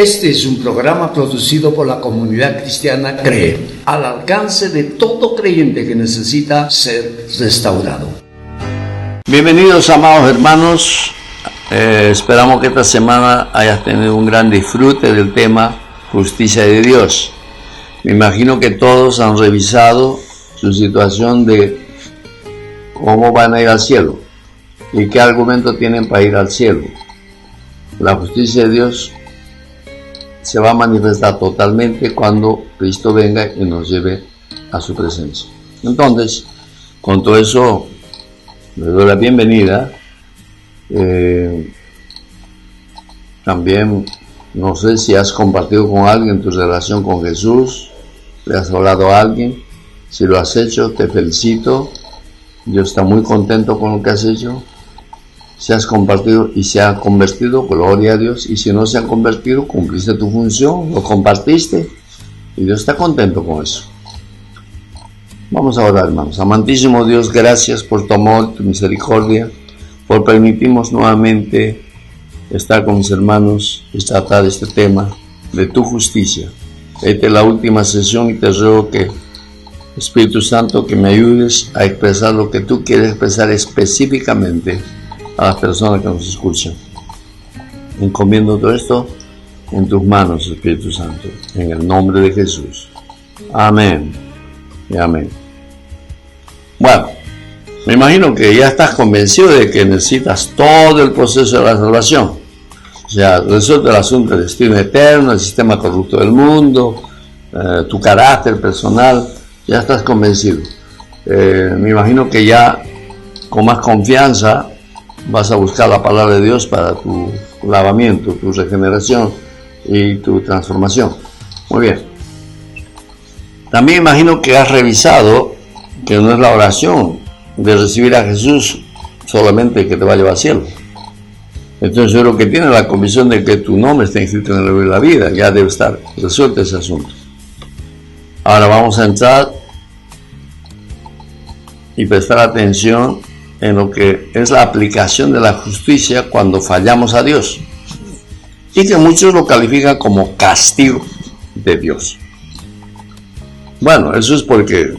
Este es un programa producido por la comunidad cristiana CREE, al alcance de todo creyente que necesita ser restaurado. Bienvenidos, amados hermanos. Esperamos que esta semana hayas tenido un gran disfrute del tema justicia de Dios. Me imagino que todos han revisado su situación de cómo van a ir al cielo y qué argumento tienen para ir al cielo. La justicia de Dios se va a manifestar totalmente cuando Cristo venga y nos lleve a su presencia. Entonces, con todo eso, les doy la bienvenida. También, no sé si has compartido con alguien tu relación con Jesús, le has hablado a alguien. Si lo has hecho, te felicito. Dios está muy contento con lo que has hecho. Si has compartido y se han convertido, gloria a Dios. Y si no se han convertido, cumpliste tu función, lo compartiste y Dios está contento con eso. Vamos a orar, hermanos. Amantísimo Dios, gracias por tu amor, tu misericordia, por permitirnos nuevamente estar con mis hermanos y tratar este tema de tu justicia. Esta es la última sesión y te ruego que, Espíritu Santo, que me ayudes a expresar lo que tú quieres expresar específicamente a las personas que nos escuchan. Encomiendo todo esto en tus manos, Espíritu Santo, en el nombre de Jesús. Amén y amén. Bueno, me imagino que ya estás convencido de que necesitas todo el proceso de la salvación. O sea, resuelto el asunto del destino eterno, el sistema corrupto del mundo, tu carácter personal, ya estás convencido. Me imagino que ya con más confianza vas a buscar la palabra de Dios para tu lavamiento, tu regeneración y tu transformación. Muy bien. También imagino que has revisado que no es la oración de recibir a Jesús solamente que te va a llevar al cielo. Entonces yo creo que tienes la convicción de que tu nombre está inscrito en el libro de la vida. Ya debe estar resuelto ese asunto. Ahora vamos a entrar y prestar atención en lo que es la aplicación de la justicia cuando fallamos a Dios, y que muchos lo califican como castigo de Dios. Bueno, eso es porque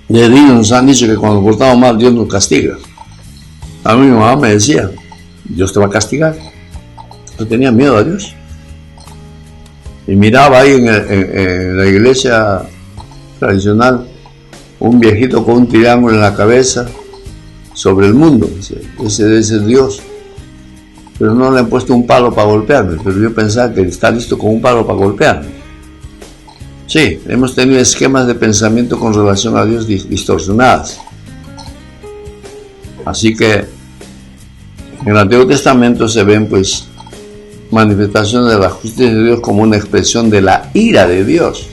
de niños nos han dicho que cuando nos portamos mal Dios nos castiga. A mí mi mamá me decía, Dios te va a castigar. Yo tenía miedo a Dios y miraba ahí en la iglesia tradicional un viejito con un triángulo en la cabeza sobre el mundo. Ese debe ser Dios, pero no le han puesto un palo para golpearme, pero yo pensaba que está listo con un palo para golpearme. Sí, hemos tenido esquemas de pensamiento con relación a Dios distorsionadas. Así que en el Antiguo Testamento se ven pues manifestaciones de la justicia de Dios como una expresión de la ira de Dios,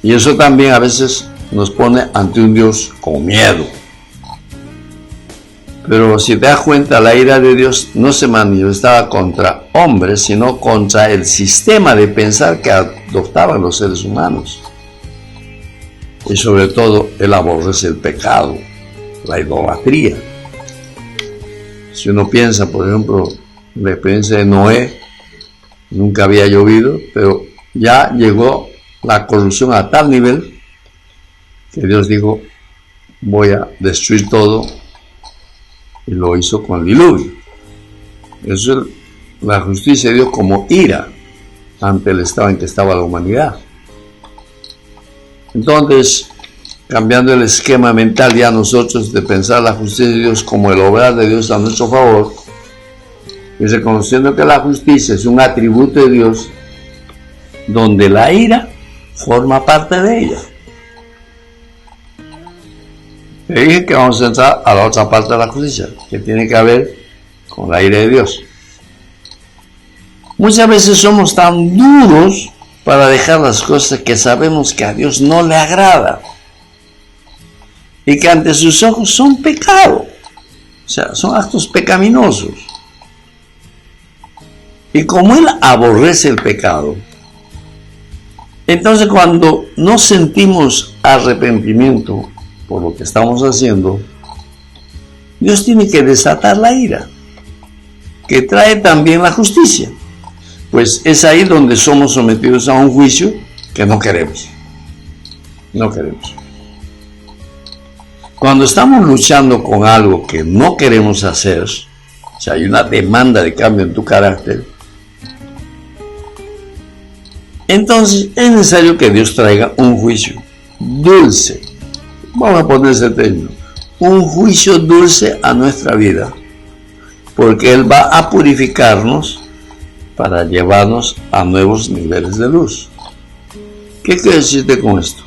y eso también a veces nos pone ante un Dios con miedo. Pero si te das cuenta, la ira de Dios no se manifestaba contra hombres, sino contra el sistema de pensar que adoptaban los seres humanos. Y sobre todo, él aborrece el pecado, la idolatría. Si uno piensa, por ejemplo, en la experiencia de Noé, nunca había llovido, pero ya llegó la corrupción a tal nivel que Dios dijo, voy a destruir todo. Y lo hizo con el diluvio. Eso es la justicia de Dios como ira ante el estado en que estaba la humanidad. Entonces, cambiando el esquema mental ya nosotros de pensar la justicia de Dios como el obrar de Dios a nuestro favor, y reconociendo que la justicia es un atributo de Dios, donde la ira forma parte de ella. Le dije que vamos a entrar a la otra parte de la justicia, que tiene que ver con la ira de Dios. Muchas veces somos tan duros para dejar las cosas que sabemos que a Dios no le agrada y que ante sus ojos son pecado, o sea, son actos pecaminosos. Y como Él aborrece el pecado, entonces cuando no sentimos arrepentimiento por lo que estamos haciendo, Dios tiene que desatar la ira, que trae también la justicia. pues es ahí donde somos sometidos a un juicio que no queremos. No queremos. Cuando estamos luchando con algo que no queremos hacer, o sea, hay una demanda de cambio en tu carácter, entonces es necesario que Dios traiga un juicio dulce. Vamos a poner ese término. Un juicio dulce a nuestra vida. Porque Él va a purificarnos para llevarnos a nuevos niveles de luz. ¿Qué quiere decirte con esto?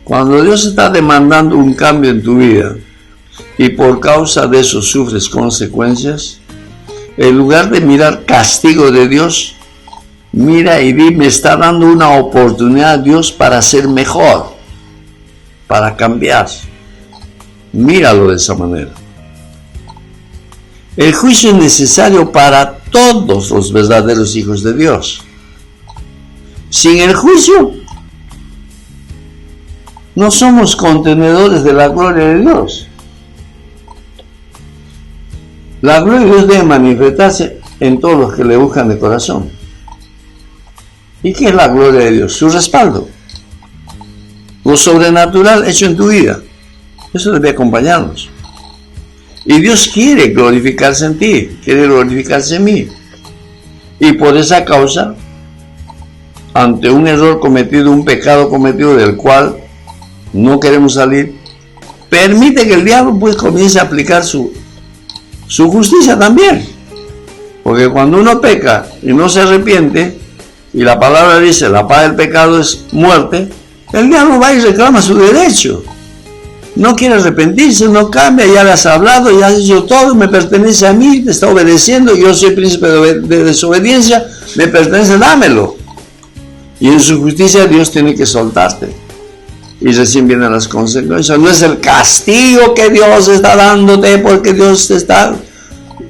Cuando Dios está demandando un cambio en tu vida y por causa de eso sufres consecuencias, en lugar de mirar castigo de Dios, mira y di, me está dando una oportunidad Dios para ser mejor, para cambiar. Míralo de esa manera. El juicio es necesario para todos los verdaderos hijos de Dios. Sin el juicio, no somos contenedores de la gloria de Dios. La gloria de Dios debe manifestarse en todos los que le buscan de corazón. ¿Y qué es la gloria de Dios? Su respaldo. Lo sobrenatural hecho en tu vida. Eso debe acompañarnos. Y Dios quiere glorificarse en ti, quiere glorificarse en mí. Y por esa causa, ante un error cometido, un pecado cometido del cual no queremos salir, permite que el diablo pues comience a aplicar su justicia también. Porque cuando uno peca y no se arrepiente, y la palabra dice, la paga del pecado es muerte, el diablo va y reclama su derecho. No quiere arrepentirse, no cambia, ya le has hablado, ya has dicho todo, me pertenece a mí, te está obedeciendo, yo soy príncipe de desobediencia, me pertenece, dámelo. Y en su justicia Dios tiene que soltarte. Y recién vienen las consecuencias. No es el castigo que Dios está dándote porque Dios te está...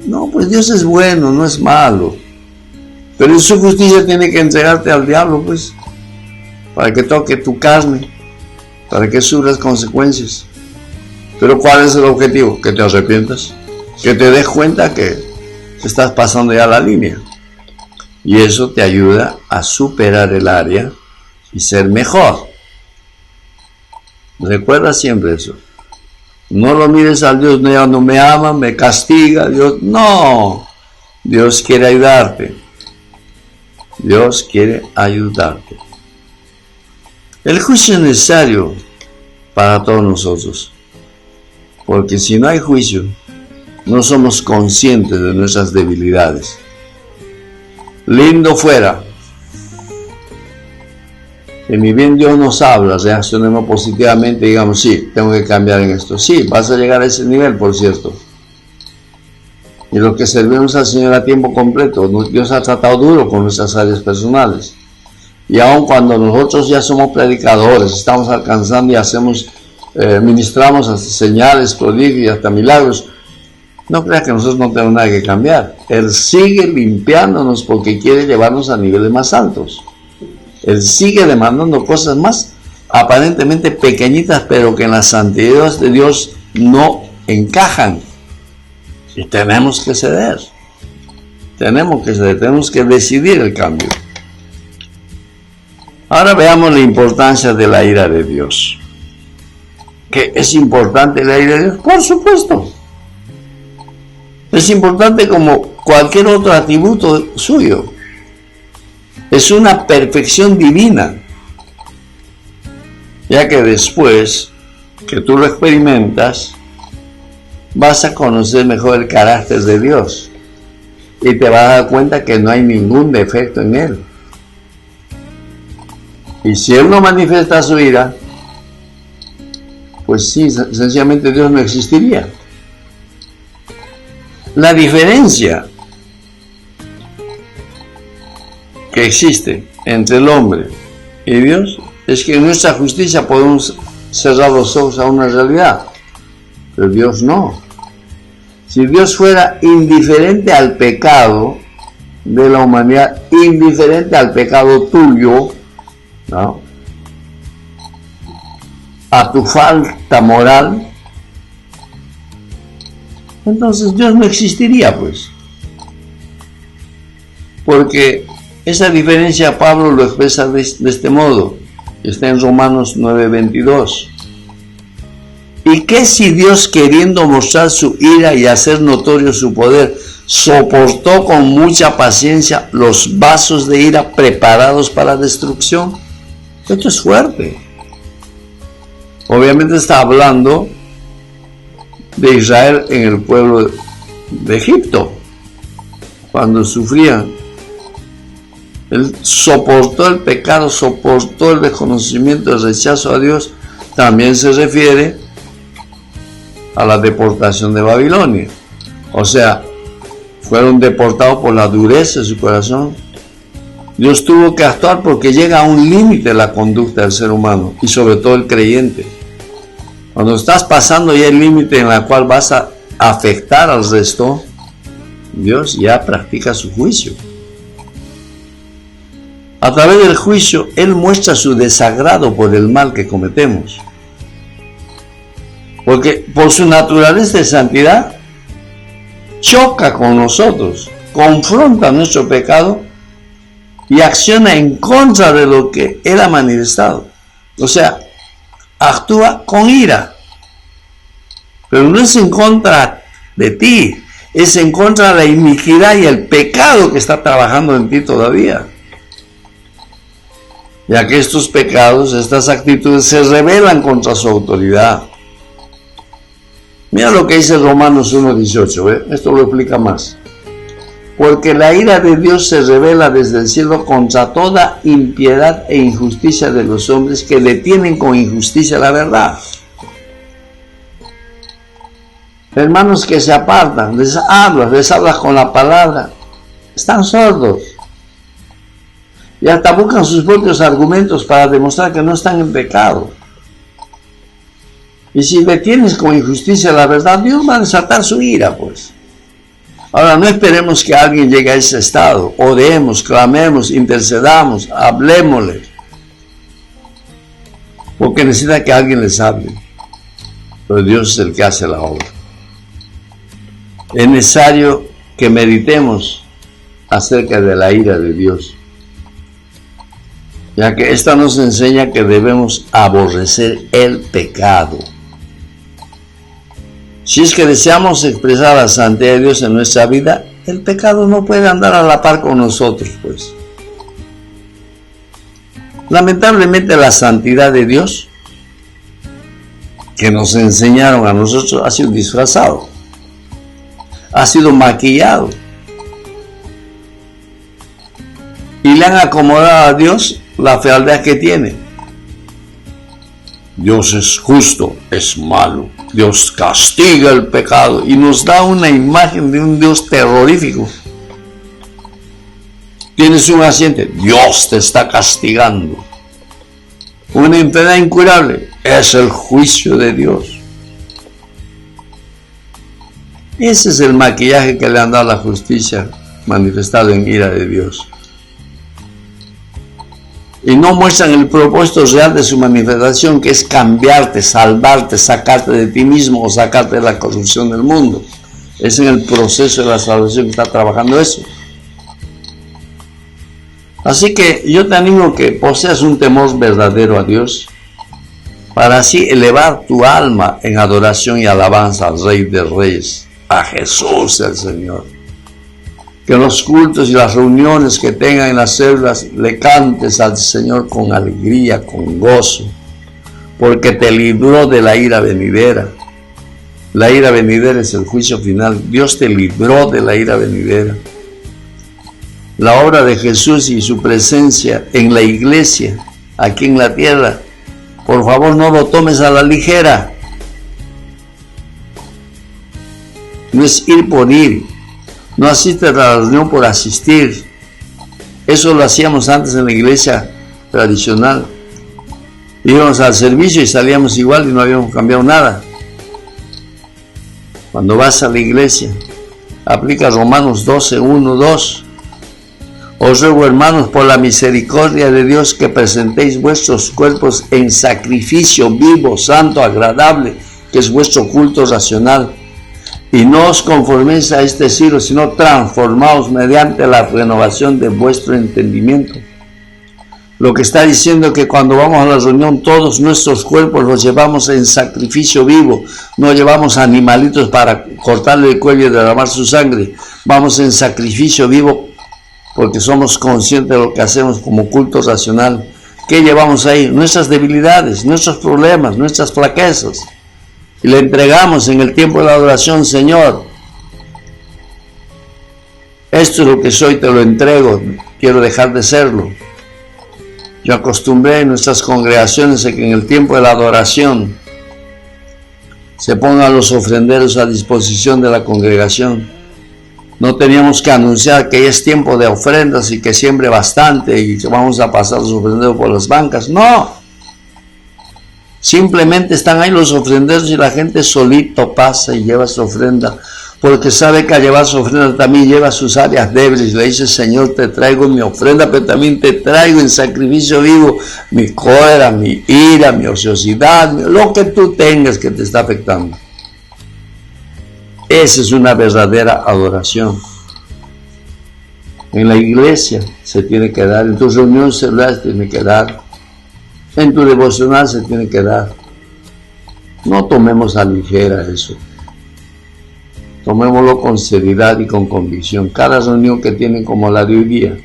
No, pues Dios es bueno, no es malo. Pero en su justicia tiene que entregarte al diablo, pues, para que toque tu carne, para que sufras consecuencias. Pero ¿cuál es el objetivo? Que te arrepientas, que te des cuenta que estás pasando ya la línea. Y eso te ayuda a superar el área y ser mejor. Recuerda siempre eso. No lo mires al Dios, no me ama, me castiga, Dios. No, Dios quiere ayudarte. Dios quiere ayudarte. El juicio es necesario para todos nosotros. Porque si no hay juicio, no somos conscientes de nuestras debilidades. Lindo fuera que ni bien Dios nos habla, reaccionemos positivamente y digamos, sí, tengo que cambiar en esto. Sí, vas a llegar a ese nivel, por cierto. Y los que servimos al Señor a tiempo completo, Dios ha tratado duro con nuestras áreas personales. Y aun cuando nosotros ya somos predicadores, estamos alcanzando y hacemos, ministramos hasta señales, prodigios y hasta milagros, no creas que nosotros no tenemos nada que cambiar. Él sigue limpiándonos porque quiere llevarnos a niveles más altos. Él sigue demandando cosas más aparentemente pequeñitas, pero que en la santidad de Dios no encajan. Y tenemos que ceder. Tenemos que decidir el cambio. Ahora veamos la importancia de la ira de Dios. ¿Que es importante la ira de Dios? Por supuesto. Es importante como cualquier otro atributo suyo. Es una perfección divina. Ya que después que tú lo experimentas, vas a conocer mejor el carácter de Dios. Y te vas a dar cuenta que no hay ningún defecto en Él. Y si Él no manifiesta su ira, pues sí, sencillamente Dios no existiría. La diferencia que existe entre el hombre y Dios es que en nuestra justicia podemos cerrar los ojos a una realidad, pero Dios no. Si Dios fuera indiferente al pecado de la humanidad, indiferente al pecado tuyo, ¿no?, a tu falta moral, entonces Dios no existiría, pues. Porque esa diferencia Pablo lo expresa de este modo. Está en Romanos 9:22. ¿Y qué si Dios, queriendo mostrar su ira y hacer notorio su poder, soportó con mucha paciencia los vasos de ira preparados para destrucción? Esto es fuerte. Obviamente está hablando de Israel en el pueblo de Egipto, cuando sufrían. Él soportó el pecado, soportó el desconocimiento, el rechazo a Dios. También se refiere a la deportación de Babilonia. O sea, fueron deportados por la dureza de su corazón. Dios tuvo que actuar porque llega a un límite la conducta del ser humano y sobre todo el creyente. Cuando estás pasando ya el límite en el cual vas a afectar al resto, Dios ya practica su juicio. A través del juicio, Él muestra su desagrado por el mal que cometemos. Porque por su naturaleza de santidad, choca con nosotros, confronta nuestro pecado y acciona en contra de lo que Él ha manifestado. O sea, actúa con ira. Pero no es en contra de ti, es en contra de la iniquidad y el pecado que está trabajando en ti todavía. Ya que estos pecados, estas actitudes se rebelan contra su autoridad. Mira lo que dice Romanos 1:18, esto lo explica más. Porque la ira de Dios se revela desde el cielo contra toda impiedad e injusticia de los hombres que detienen con injusticia la verdad. Hermanos que se apartan, les hablas con la palabra, están sordos. Y hasta buscan sus propios argumentos para demostrar que no están en pecado. Y si detienes con injusticia la verdad, Dios va a desatar su ira, pues. Ahora, no esperemos que alguien llegue a ese estado. Oremos, clamemos, intercedamos, hablemosle. Porque necesita que alguien les hable. Pero Dios es el que hace la obra. Es necesario que meditemos acerca de la ira de Dios, ya que esta nos enseña que debemos aborrecer el pecado. Si es que deseamos expresar la santidad de Dios en nuestra vida, el pecado no puede andar a la par con nosotros, pues. Lamentablemente la santidad de Dios que nos enseñaron a nosotros ha sido disfrazado, ha sido maquillado, y le han acomodado a Dios la fealdad que tiene. Dios es justo, es malo, Dios castiga el pecado y nos da una imagen de un Dios terrorífico. Tienes un accidente, Dios te está castigando. Una enfermedad incurable, es el juicio de Dios. Ese es el maquillaje que le han dado a la justicia manifestado en ira de Dios. Y no muestran el propósito real de su manifestación, que es cambiarte, salvarte, sacarte de ti mismo o sacarte de la corrupción del mundo. Es en el proceso de la salvación que está trabajando eso. Así que yo te animo que poseas un temor verdadero a Dios, para así elevar tu alma en adoración y alabanza al Rey de Reyes, a Jesús el Señor. Que en los cultos y las reuniones que tengan en las células le cantes al Señor con alegría, con gozo, porque te libró de la ira venidera. La ira venidera es el juicio final. Dios te libró de la ira venidera. La obra de Jesús y su presencia en la iglesia, aquí en la tierra, por favor no lo tomes a la ligera. No es ir por ir. No asistes a la reunión por asistir. Eso lo hacíamos antes en la iglesia tradicional. Íbamos al servicio y salíamos igual y no habíamos cambiado nada. Cuando vas a la iglesia, aplica Romanos 12, 1, 2. Os ruego, hermanos, por la misericordia de Dios, que presentéis vuestros cuerpos en sacrificio vivo, santo, agradable, que es vuestro culto racional. Y no os conforméis a este siglo, sino transformaos mediante la renovación de vuestro entendimiento. Lo que está diciendo es que cuando vamos a la reunión, todos nuestros cuerpos los llevamos en sacrificio vivo. No llevamos animalitos para cortarle el cuello y derramar su sangre. Vamos en sacrificio vivo porque somos conscientes de lo que hacemos como culto racional. ¿Qué llevamos ahí? Nuestras debilidades, nuestros problemas, nuestras flaquezas. Y le entregamos en el tiempo de la adoración: Señor, esto es lo que soy, te lo entrego, quiero dejar de serlo. Yo acostumbré en nuestras congregaciones a que en el tiempo de la adoración se pongan los ofrenderos a disposición de la congregación. No teníamos que anunciar que es tiempo de ofrendas y que siembre bastante y que vamos a pasar los ofrenderos por las bancas. No. Simplemente están ahí los ofrenderos y la gente solito pasa y lleva su ofrenda, porque sabe que al llevar su ofrenda también lleva sus áreas débiles. Le dice: Señor, te traigo mi ofrenda, pero también te traigo en sacrificio vivo mi cólera, mi ira, mi ociosidad, lo que tú tengas que te está afectando. Esa es una verdadera adoración. En la iglesia se tiene que dar, en tus reuniones celulares tiene que dar, en tu devocional se tiene que dar. No tomemos a ligera eso. Tomémoslo con seriedad y con convicción. Cada reunión que tienen como la de hoy día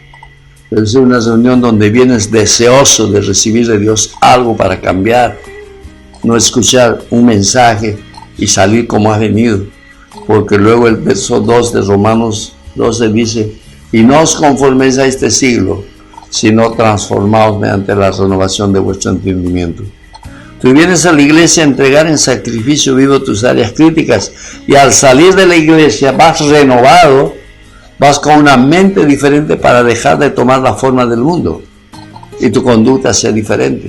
debe ser una reunión donde vienes deseoso de recibir de Dios algo para cambiar. No escuchar un mensaje y salir como has venido. Porque luego el verso 2 de Romanos 12 dice: y no os conforméis a este siglo, sino transformaos mediante la renovación de vuestro entendimiento. Tú vienes a la iglesia a entregar en sacrificio vivo tus áreas críticas, y al salir de la iglesia vas renovado, vas con una mente diferente para dejar de tomar la forma del mundo y tu conducta sea diferente.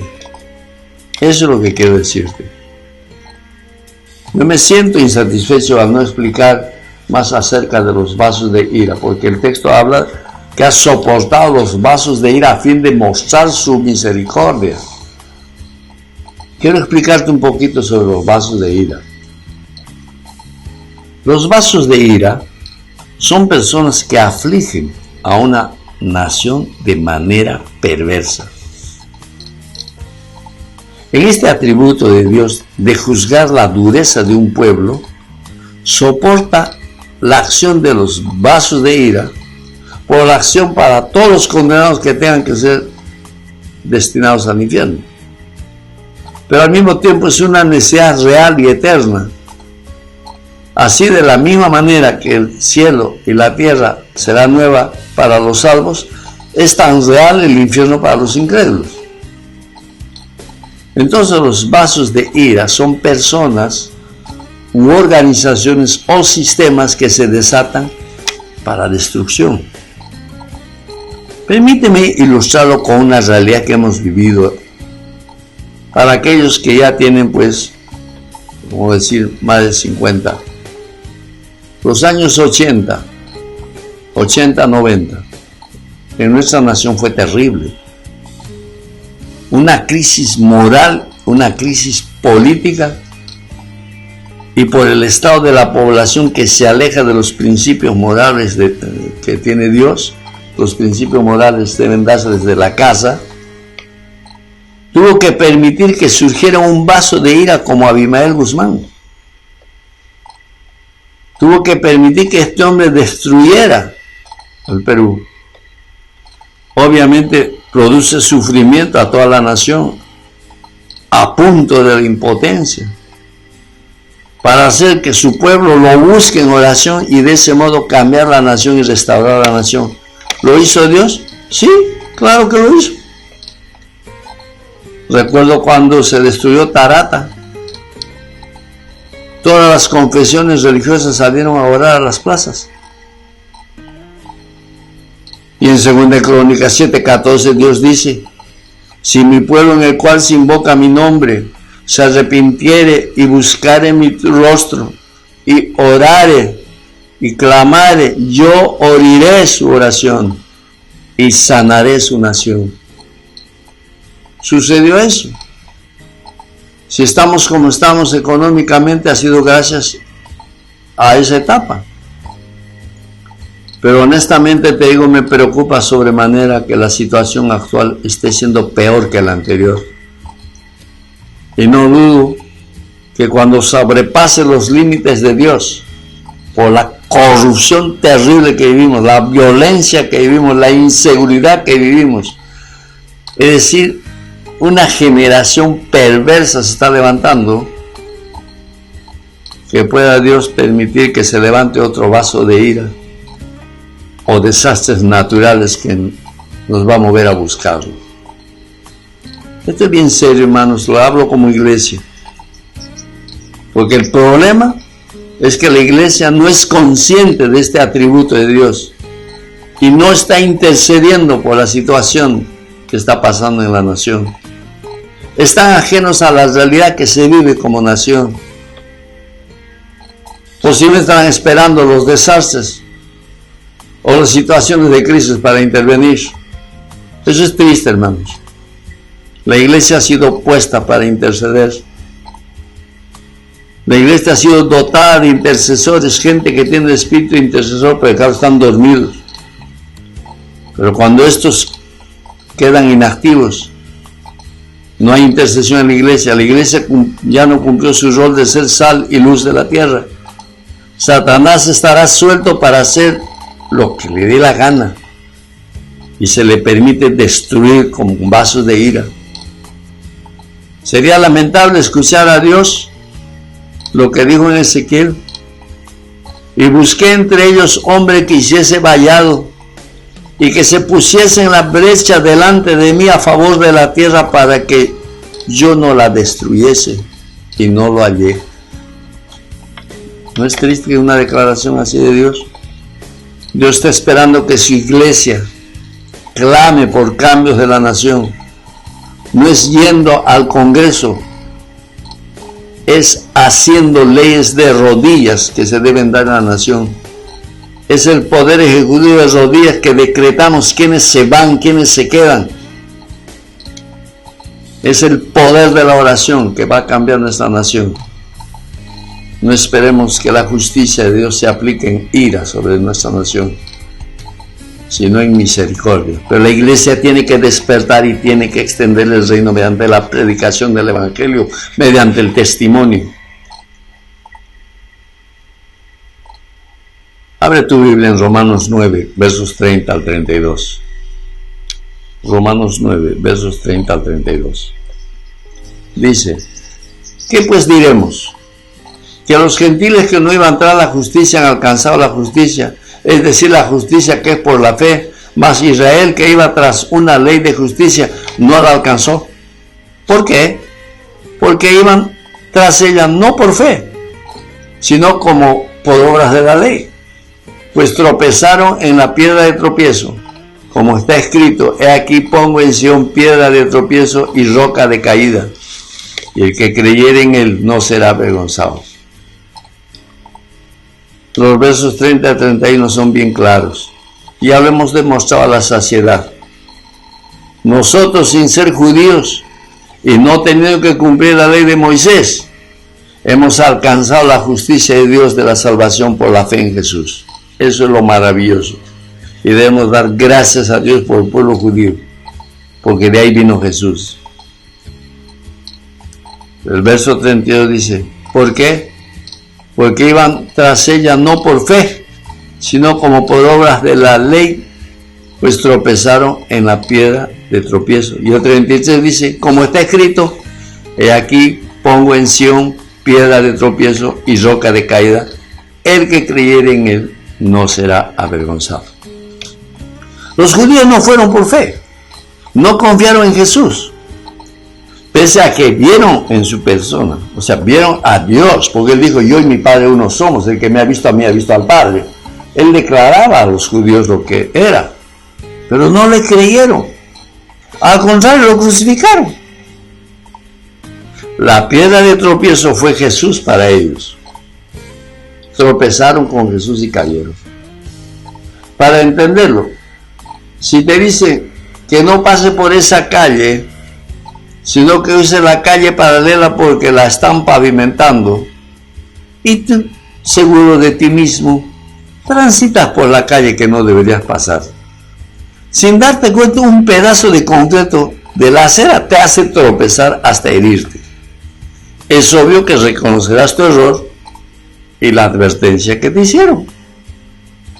Eso es lo que quiero decirte. Yo me siento insatisfecho al no explicar más acerca de los vasos de ira, porque el texto habla que ha soportado los vasos de ira a fin de mostrar su misericordia. Quiero explicarte un poquito sobre los vasos de ira. Los vasos de ira son personas que afligen a una nación de manera perversa. En este atributo de Dios de juzgar la dureza de un pueblo, soporta la acción de los vasos de ira por la acción para todos los condenados que tengan que ser destinados al infierno. Pero al mismo tiempo es una necesidad real y eterna. Así, de la misma manera que el cielo y la tierra será nueva para los salvos, es tan real el infierno para los incrédulos. Entonces los vasos de ira son personas u organizaciones o sistemas que se desatan para destrucción. Permíteme ilustrarlo con una realidad que hemos vivido para aquellos que ya tienen, pues, como decir, más de 50. Los años 80, 90, en nuestra nación fue terrible. Una crisis moral, una crisis política, y por el estado de la población que se aleja de los principios morales que tiene Dios. Los principios morales deben darse desde la casa. Tuvo que permitir que surgiera un vaso de ira como Abimael Guzmán. Tuvo que permitir que este hombre destruyera el Perú. Obviamente produce sufrimiento a toda la nación, a punto de la impotencia, para hacer que su pueblo lo busque en oración y de ese modo cambiar la nación y restaurar la nación. ¿Lo hizo Dios? Sí, claro que lo hizo. Recuerdo cuando se destruyó Tarata. Todas las confesiones religiosas salieron a orar a las plazas. Y en 2 Crónicas 7:14 Dios dice: si mi pueblo, en el cual se invoca mi nombre, se arrepintiere y buscare mi rostro y orare y clamare, yo oiré su oración y sanaré su nación. Sucedió eso. Si estamos como estamos económicamente, ha sido gracias a esa etapa. Pero honestamente te digo, me preocupa sobremanera que la situación actual esté siendo peor que la anterior. Y no dudo que cuando sobrepase los límites de Dios, por la corrupción terrible que vivimos, la violencia que vivimos, la inseguridad que vivimos, es decir, una generación perversa se está levantando, que pueda Dios permitir que se levante otro vaso de ira o desastres naturales que nos va a mover a buscarlo. Esto es bien serio, hermanos, lo hablo como iglesia, porque el problema es que la iglesia no es consciente de este atributo de Dios y no está intercediendo por la situación que está pasando en la nación. Están ajenos a la realidad que se vive como nación. Posiblemente están esperando los desastres o las situaciones de crisis para intervenir. Eso es triste, hermanos. La iglesia ha sido puesta para interceder. La iglesia ha sido dotada de intercesores, gente que tiene el espíritu intercesor, pero claro, están dormidos. Pero cuando estos quedan inactivos, no hay intercesión en la iglesia ya no cumplió su rol de ser sal y luz de la tierra. Satanás estará suelto para hacer lo que le dé la gana y se le permite destruir con vasos de ira. Sería lamentable escuchar a Dios lo que dijo en Ezequiel: y busqué entre ellos hombre que hiciese vallado y que se pusiese en la brecha delante de mí a favor de la tierra para que yo no la destruyese, y no lo hallé. ¿No es triste una declaración así de Dios? Dios está esperando que su iglesia clame por cambios de la nación. No es yendo al Congreso, es haciendo leyes de rodillas que se deben dar a la nación. Es el poder ejecutivo de rodillas que decretamos quiénes se van, quiénes se quedan. Es el poder de la oración que va a cambiar nuestra nación. No esperemos que la justicia de Dios se aplique en ira sobre nuestra nación, sino en misericordia. Pero la iglesia tiene que despertar y tiene que extender el reino mediante la predicación del evangelio, mediante el testimonio. Abre tu Biblia en Romanos 9, versos 30 al 32. Romanos 9, versos 30 al 32. Dice: ¿qué pues diremos? Que a los gentiles que no iban a entrar a la justicia han alcanzado la justicia, es decir, la justicia que es por la fe, mas Israel, que iba tras una ley de justicia, no la alcanzó. ¿Por qué? Porque iban tras ella no por fe, sino como por obras de la ley. Pues tropezaron en la piedra de tropiezo, como está escrito: he aquí pongo en Sión piedra de tropiezo y roca de caída, y el que creyere en él no será avergonzado. Los versos 30 a 31 son bien claros. Ya lo hemos demostrado a la saciedad. Nosotros, sin ser judíos y no teniendo que cumplir la ley de Moisés, hemos alcanzado la justicia de Dios de la salvación por la fe en Jesús. Eso es lo maravilloso. Y debemos dar gracias a Dios por el pueblo judío, porque de ahí vino Jesús. El verso 32 dice: ¿por qué? Porque iban tras ella no por fe, sino como por obras de la ley, pues tropezaron en la piedra de tropiezo. Y el 33 dice: como está escrito, he aquí pongo en Sión piedra de tropiezo y roca de caída, el que creyere en él no será avergonzado. Los judíos no fueron por fe, no confiaron en Jesús, pese a que vieron en su persona, o sea, vieron a Dios, porque él dijo: yo y mi Padre uno somos, el que me ha visto a mí ha visto al Padre. Él declaraba a los judíos lo que era, pero no le creyeron, al contrario, lo crucificaron. La piedra de tropiezo fue Jesús para ellos. Tropezaron con Jesús y cayeron. Para entenderlo, si te dicen que no pase por esa calle, sino que use la calle paralela porque la están pavimentando, y tú seguro de ti mismo, transitas por la calle que no deberías pasar. Sin darte cuenta, un pedazo de concreto de la acera te hace tropezar hasta herirte. Es obvio que reconocerás tu error y la advertencia que te hicieron.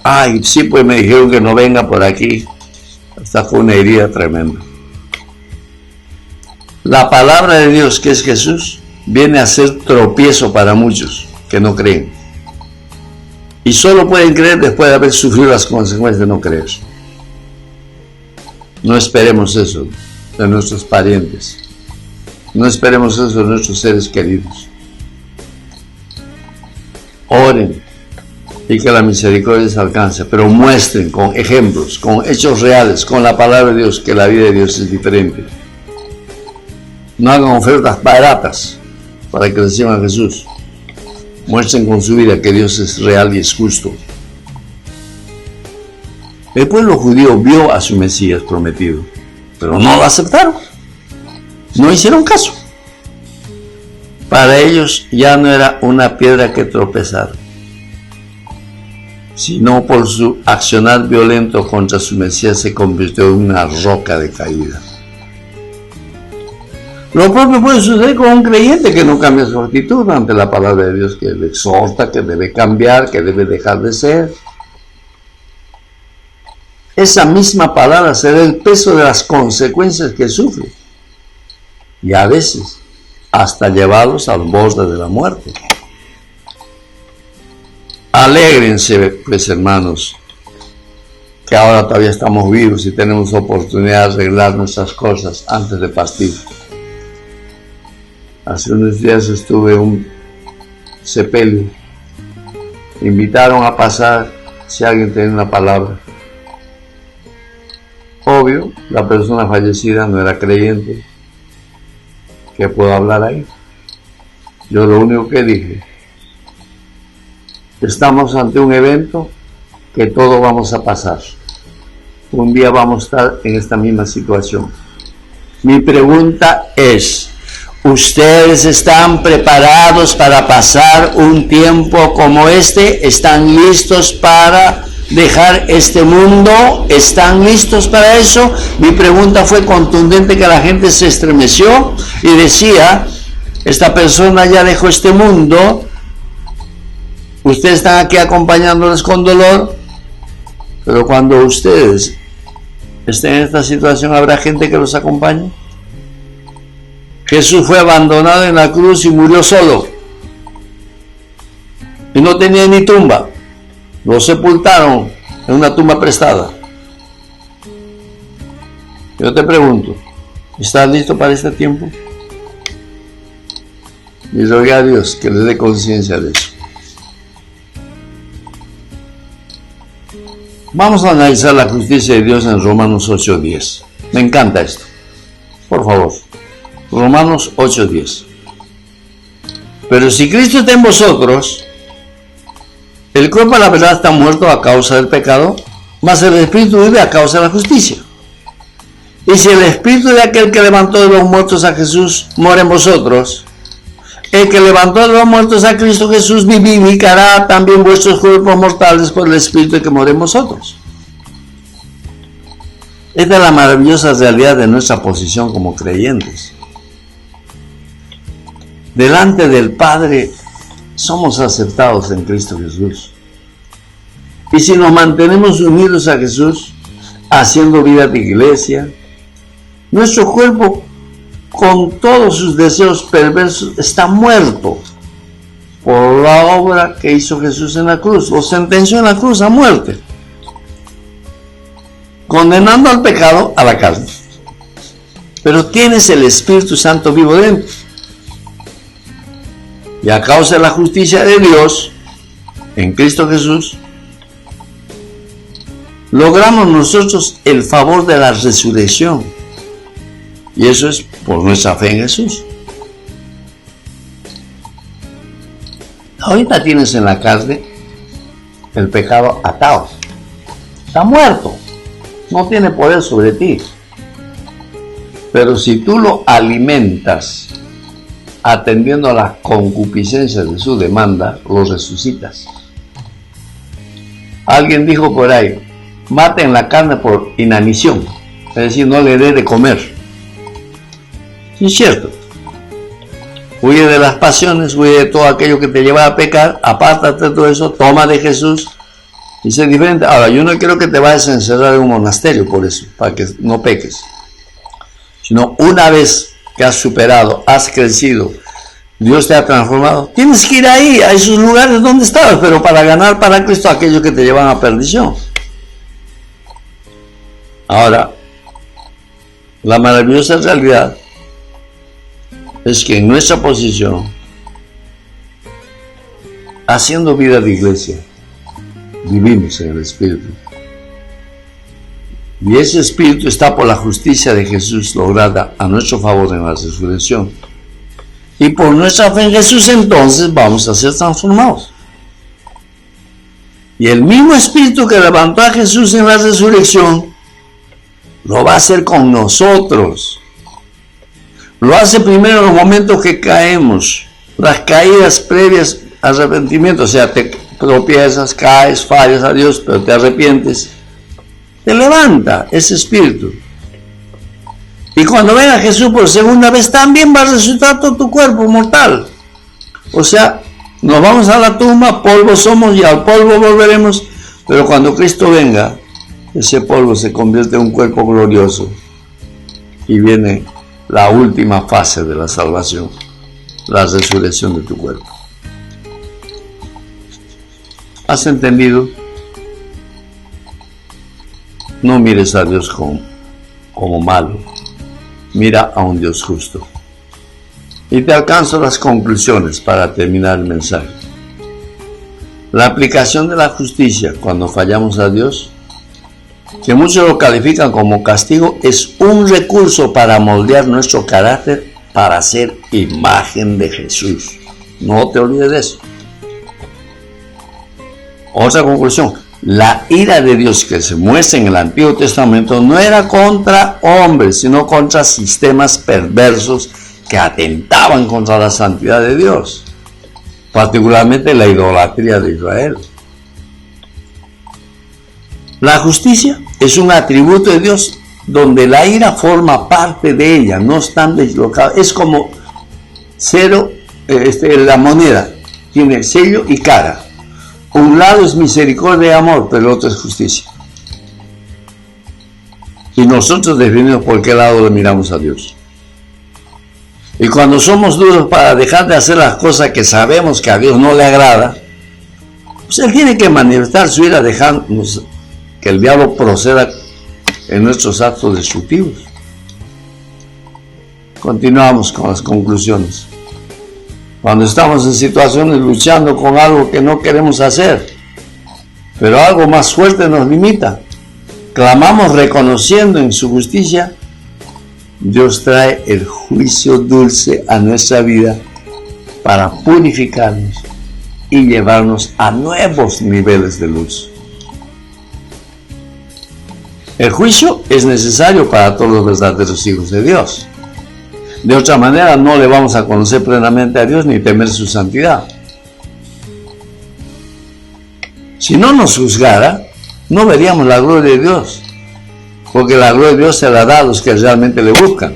Ay, sí, pues me dijeron que no venga por aquí. Esta fue una herida tremenda. La palabra de Dios, que es Jesús, viene a ser tropiezo para muchos que no creen. Y solo pueden creer después de haber sufrido las consecuencias de no creer. No esperemos eso de nuestros parientes. No esperemos eso de nuestros seres queridos. Oren y que la misericordia les alcance, pero muestren con ejemplos, con hechos reales, con la palabra de Dios, que la vida de Dios es diferente. No hagan ofertas baratas para que reciban a Jesús. Muestren con su vida que Dios es real y es justo. El pueblo judío vio a su Mesías prometido, pero no lo aceptaron. No hicieron caso. Para ellos ya no era una piedra que tropezar, sino por su accionar violento contra su Mesías se convirtió en una roca de caída. Lo propio puede suceder con un creyente que no cambia su actitud ante la palabra de Dios, que le exhorta, que debe cambiar, que debe dejar de ser. Esa misma palabra será el peso de las consecuencias que sufre, y a veces hasta llevarlos al borde de la muerte. Alégrense, pues, hermanos, que ahora todavía estamos vivos y tenemos oportunidad de arreglar nuestras cosas antes de partir. Hace unos días estuve en un sepelio. Invitaron a pasar si alguien tenía una palabra. Obvio, la persona fallecida no era creyente. ¿Qué puedo hablar ahí? Yo lo único que dije: estamos ante un evento que todos vamos a pasar. Un día vamos a estar en esta misma situación. Mi pregunta es: ¿ustedes están preparados para pasar un tiempo como este? ¿Están listos para dejar este mundo? ¿Están listos para eso? Mi pregunta fue contundente, que la gente se estremeció y decía: esta persona ya dejó este mundo, ustedes están aquí acompañándoles con dolor, pero cuando ustedes estén en esta situación, ¿habrá gente que los acompañe? Jesús fue abandonado en la cruz y murió solo, y no tenía ni tumba. Lo sepultaron en una tumba prestada. Yo te pregunto, ¿estás listo para este tiempo? Y rogué a Dios que les dé conciencia de eso. Vamos a analizar la justicia de Dios en Romanos 8:10. Me encanta esto. Por favor, Romanos 8:10. Pero si Cristo está en vosotros, el cuerpo a la verdad está muerto a causa del pecado, mas el espíritu vive a causa de la justicia. Y si el espíritu de aquel que levantó de los muertos a Jesús mora en vosotros, el que levantó de los muertos a Cristo Jesús vivificará también vuestros cuerpos mortales por el espíritu que mora en vosotros. Esta es la maravillosa realidad de nuestra posición como creyentes. Delante del Padre somos aceptados en Cristo Jesús. Y si nos mantenemos unidos a Jesús, haciendo vida de iglesia, nuestro cuerpo, con todos sus deseos perversos, está muerto por la obra que hizo Jesús en la cruz. Lo sentenció en la cruz a muerte, condenando al pecado a la carne. Pero tienes el Espíritu Santo vivo dentro. Y a causa de la justicia de Dios en Cristo Jesús, logramos nosotros el favor de la resurrección. Y eso es por nuestra fe en Jesús. Ahorita tienes en la carne el pecado atado. Está muerto. No tiene poder sobre ti. Pero si tú lo alimentas atendiendo a las concupiscencias de su demanda, los resucitas. Alguien dijo por ahí, maten la carne por inanición, es decir, no le dé de comer. Sí, es cierto. Huye de las pasiones, huye de todo aquello que te lleva a pecar, apártate de todo eso, toma de Jesús y sé diferente. Ahora, yo no quiero que te vayas a encerrar en un monasterio por eso, para que no peques. Sino una vez que has superado, has crecido, Dios te ha transformado, tienes que ir ahí, a esos lugares donde estabas, pero para ganar para Cristo aquello que te llevan a perdición. Ahora, la maravillosa realidad es que en nuestra posición, haciendo vida de iglesia, vivimos en el Espíritu. Y ese Espíritu está por la justicia de Jesús lograda a nuestro favor en la resurrección. Y por nuestra fe en Jesús entonces vamos a ser transformados. Y el mismo Espíritu que levantó a Jesús en la resurrección, lo va a hacer con nosotros. Lo hace primero en los momentos que caemos, las caídas previas al arrepentimiento, o sea, te tropiezas, caes, fallas a Dios, pero te arrepientes. Te levanta ese Espíritu. Y cuando venga Jesús por segunda vez, también va a resucitar todo tu cuerpo mortal. O sea, nos vamos a la tumba, polvo somos y al polvo volveremos, pero cuando Cristo venga, ese polvo se convierte en un cuerpo glorioso y viene la última fase de la salvación, la resurrección de tu cuerpo. ¿Has entendido? No mires a Dios como malo, mira a un Dios justo. Y te alcanzo las conclusiones para terminar el mensaje. La aplicación de la justicia cuando fallamos a Dios, que muchos lo califican como castigo, es un recurso para moldear nuestro carácter para ser imagen de Jesús. No te olvides de eso. Otra conclusión, la ira de Dios que se muestra en el Antiguo Testamento no era contra hombres, sino contra sistemas perversos que atentaban contra la santidad de Dios, particularmente la idolatría de Israel. La justicia es un atributo de Dios donde la ira forma parte de ella, no están deslocados. Es como la moneda, tiene sello y cara. Un lado es misericordia y amor, pero el otro es justicia. Y nosotros definimos por qué lado le miramos a Dios. Y cuando somos duros para dejar de hacer las cosas que sabemos que a Dios no le agrada, pues Él tiene que manifestar su ira dejándonos que el diablo proceda en nuestros actos destructivos. Continuamos con las conclusiones. Cuando estamos en situaciones luchando con algo que no queremos hacer, pero algo más fuerte nos limita, clamamos reconociendo en su justicia, Dios trae el juicio dulce a nuestra vida para purificarnos y llevarnos a nuevos niveles de luz. El juicio es necesario para todos los verdaderos hijos de Dios. De otra manera no le vamos a conocer plenamente a Dios ni temer su santidad. Si no nos juzgara, no veríamos la gloria de Dios, porque la gloria de Dios se la da a los que realmente le buscan.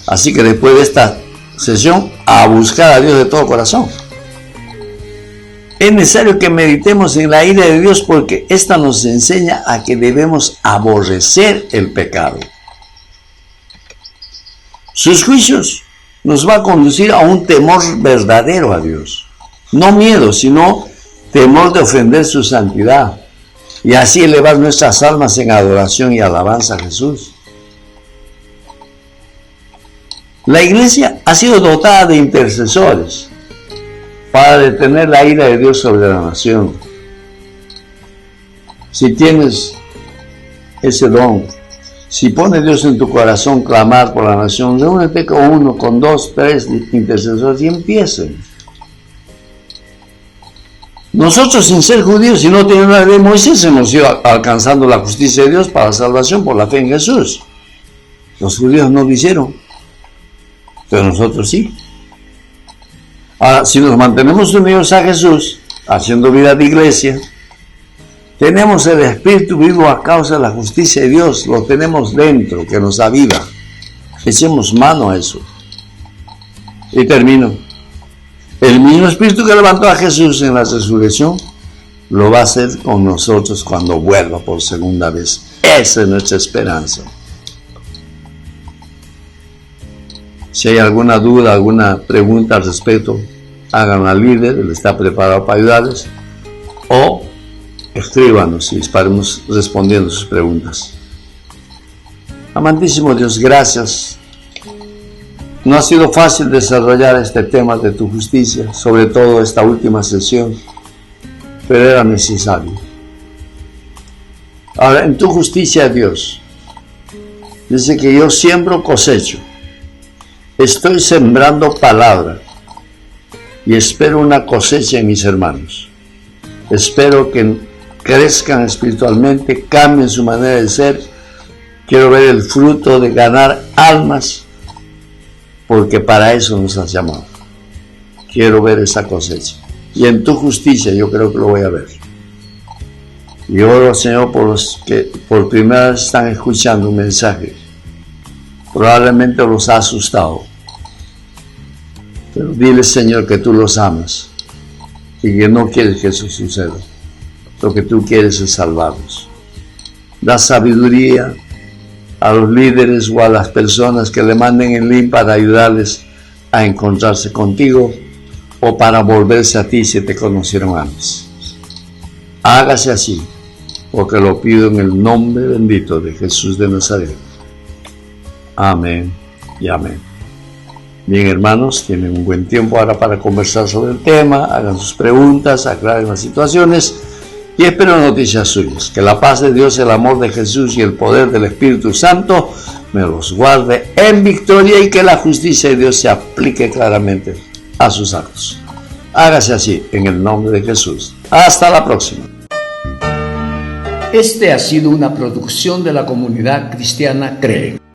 Así que después de esta sesión, a buscar a Dios de todo corazón. Es necesario que meditemos en la ira de Dios porque esta nos enseña a que debemos aborrecer el pecado. Sus juicios nos va a conducir a un temor verdadero a Dios. No miedo, sino temor de ofender su santidad. Y así elevar nuestras almas en adoración y alabanza a Jesús. La iglesia ha sido dotada de intercesores para detener la ira de Dios sobre la nación. Si tienes ese don, si pone Dios en tu corazón clamar por la nación, reúnete con uno, con dos, tres intercesores y empiecen. Nosotros, sin ser judíos y no teniendo la ley de Moisés, hemos ido alcanzando la justicia de Dios para la salvación por la fe en Jesús. Los judíos no lo hicieron, pero nosotros sí. Ahora, si nos mantenemos unidos a Jesús, haciendo vida de iglesia, tenemos el Espíritu vivo a causa de la justicia de Dios, lo tenemos dentro, que nos aviva. Echemos mano a eso. Y termino. El mismo Espíritu que levantó a Jesús en la resurrección, lo va a hacer con nosotros cuando vuelva por segunda vez. Esa es nuestra esperanza. Si hay alguna duda, alguna pregunta al respecto, hagan al líder, él está preparado para ayudarles, o escríbanos y estaremos respondiendo sus preguntas. Amantísimo Dios, gracias. No ha sido fácil desarrollar este tema de tu justicia, sobre todo esta última sesión, pero era necesario. Ahora, en tu justicia, Dios, dice que yo siembro, cosecho. Estoy sembrando palabra y espero una cosecha en mis hermanos. Espero que crezcan espiritualmente, cambien su manera de ser. Quiero ver el fruto de ganar almas, porque para eso nos has llamado. Quiero ver esa cosecha. Y en tu justicia yo creo que lo voy a ver. Y oro, Señor, por los que por primera vez están escuchando un mensaje. Probablemente los ha asustado. Pero dile, Señor, que tú los amas y que no quieres que eso suceda. Lo que tú quieres es salvarlos. Da sabiduría a los líderes o a las personas que le manden el link para ayudarles a encontrarse contigo o para volverse a ti si te conocieron antes. Hágase así, porque lo pido en el nombre bendito de Jesús de Nazaret. Amén y amén. Bien, hermanos, tienen un buen tiempo ahora para conversar sobre el tema, hagan sus preguntas, aclaren las situaciones y espero noticias suyas. Que la paz de Dios, el amor de Jesús y el poder del Espíritu Santo me los guarde en victoria y que la justicia de Dios se aplique claramente a sus actos. Hágase así en el nombre de Jesús. Hasta la próxima. Este ha sido una producción de la comunidad cristiana CREE.